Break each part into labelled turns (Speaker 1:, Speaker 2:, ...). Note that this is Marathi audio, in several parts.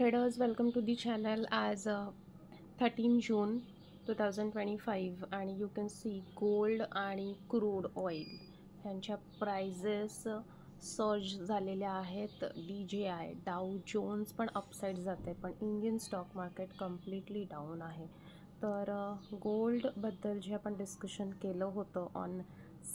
Speaker 1: Traders, welcome to the channel. As 13 June 2025 आणि you can see gold आणि crude oil यांच्या प्राइजेस सर्ज झालेल्या आहेत. DJI डाउ जोन्स पण अपसाइड जाते, पण Indian stock market completely down आहे. तर गोल्डबद्दल जे आपण डिस्कशन केलं होतं ऑन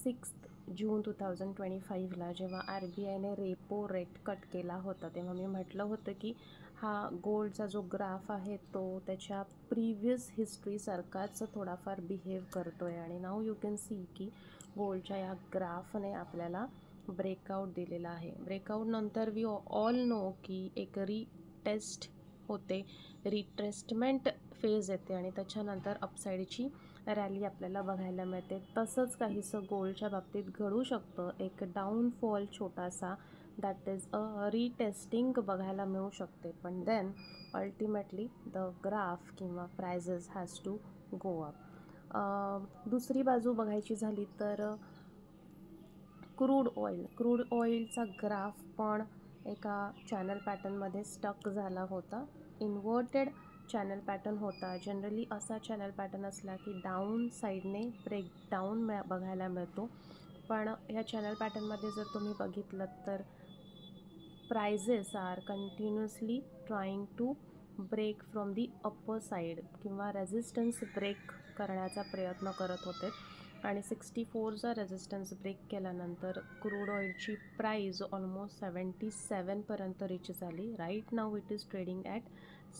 Speaker 1: 6 जून 2025ला, जेव्हा RBIने रेपो रेट कट केला होता, तेव्हा मी म्हटलं होतं की हा गोल्डचा जो ग्राफ आहे तो त्याच्या प्रिव्हियस हिस्ट्रीसारखाच थोडाफार बिहेव करतो आहे. आणि नाऊ यू कॅन सी की गोल्डच्या या ग्राफने आपल्याला ब्रेकआउट दिलेला आहे. ब्रेकआउट नंतर वी ऑल नो की एक रीटेस्ट होते, रिट्रेसमेंट फेज येते आणि त्याच्यानंतर अपसाईडची रॅली आपल्याला बघायला मिळते. तसंच काहीसं गोल्डच्या बाबतीत घडू शकतं. एक डाऊनफॉल छोटासा, दॅट इज अ रिटेस्टिंग बघायला मिळू शकते. पण देन अल्टिमेटली द ग्राफ किंवा prices has to go up. दुसरी बाजू बघायची झाली तर क्रूड ऑइलचा ग्राफ पण एका चॅनल पॅटर्नमध्ये स्टक झाला होता. इन्व्हर्टेड चॅनल पॅटर्न होता. जनरली असा चॅनल पॅटर्न असला की डाऊन साईडने ब्रेकडाऊन बघायला मिळतो. पण ह्या चॅनल पॅटर्नमध्ये जर तुम्ही बघितलं तर prices are continuously trying to break from the upper side किंवा रेझिस्टन्स ब्रेक करण्याचा प्रयत्न करत होते. आणि 64चा रेझिस्टन्स ब्रेक केल्यानंतर क्रूड ऑइलची प्राईज ऑलमोस्ट 77पर्यंत रीच झाली. Right now it is trading at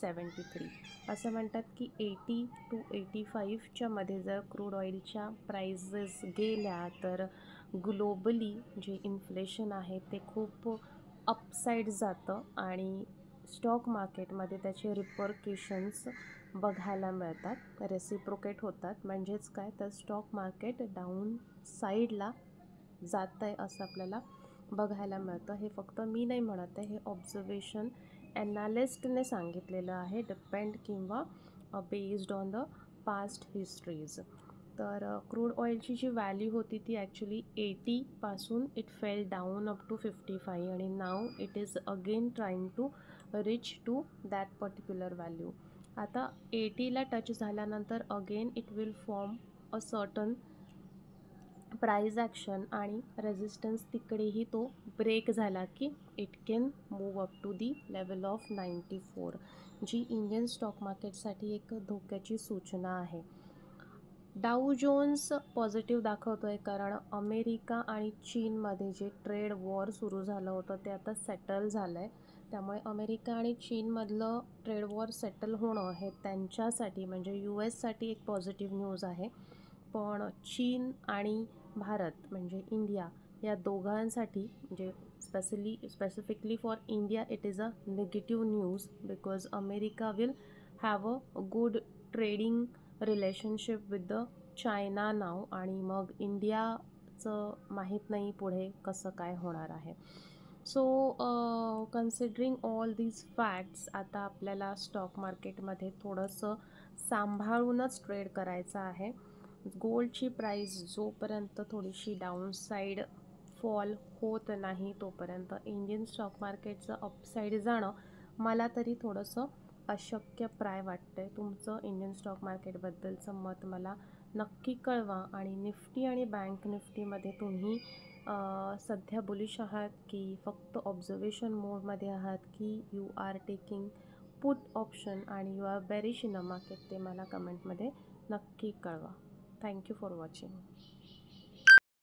Speaker 1: 73. असं म्हणतात की 80 to 85च्या मध्ये जर क्रूड ऑइलच्या प्राइजेस गेल्या तर ग्लोबली जे इन्फ्लेशन आहे ते खूप अपसाईड जातं आणि स्टॉक मार्केटमध्ये त्याचे रिपरकेशन्स बघायला मिळतात, रेसिप्रोकेट होतात. म्हणजेच काय, तर स्टॉक मार्केट डाऊन साईडला जात आहे असं आपल्याला बघायला मिळतं. हे फक्त मी नाही म्हणत आहे, हे ऑब्झर्वेशन ॲनालिस्टने सांगितलेलं आहे, डिपेंड किंवा based on the past histories. तर क्रूड ऑइलची जी व्हॅल्यू होती ती ॲक्च्युली 80पासून it fell down up to 55 आणि now it is again trying to reach to that particular value. आता 80ला टच झाल्यानंतर again it will form a certain price action आणि रेझिस्टन्स तिकडेही तो ब्रेक झाला की it can move up to the level of 94, जी इंडियन स्टॉक मार्केटसाठी एक धोक्याची सूचना आहे. डाउ जोन्स पॉझिटिव्ह दाखवतो आहे, कारण अमेरिका आणि चीनमध्ये जे ट्रेड वॉर सुरू झालं होतं ते आता सेटल झालं आहे. त्यामुळे अमेरिका आणि चीनमधलं ट्रेड वॉर सेटल होणं हे त्यांच्यासाठी म्हणजे US साठी एक पॉझिटिव्ह न्यूज आहे. पण चीन आणि भारत म्हणजे इंडिया या दोघांसाठी म्हणजे specifically for India it is a negative news, because America will have a good trading relationship with the China now. आणि मग इंडियाचं माहीत नाही पुढे कसं काय होणार आहे. So considering all these facts, आता आपल्याला स्टॉक मार्केटमध्ये थोडंसं सांभाळूनच ट्रेड करायचं आहे. गोल्डची प्राईस जोपर्यंत थोडीशी डाऊनसाईड फॉल होत नाही तोपर्यंत इंडियन स्टॉक मार्केटचं अपसाईड जाणं मला तरी थोडंसं अशक्यप्राय वाटतं आहे. तुमचं इंडियन स्टॉक मार्केटबद्दलचं मत मला नक्की कळवा. आणि निफ्टी आणि बँक निफ्टीमध्ये तुम्ही सध्या बुलिश आहात की फक्त ऑब्झर्वेशन मोडमध्ये आहात, की you are taking put option आणि you are bearish in a market, ते मला कमेंटमध्ये नक्की कळवा. Thank you for watching.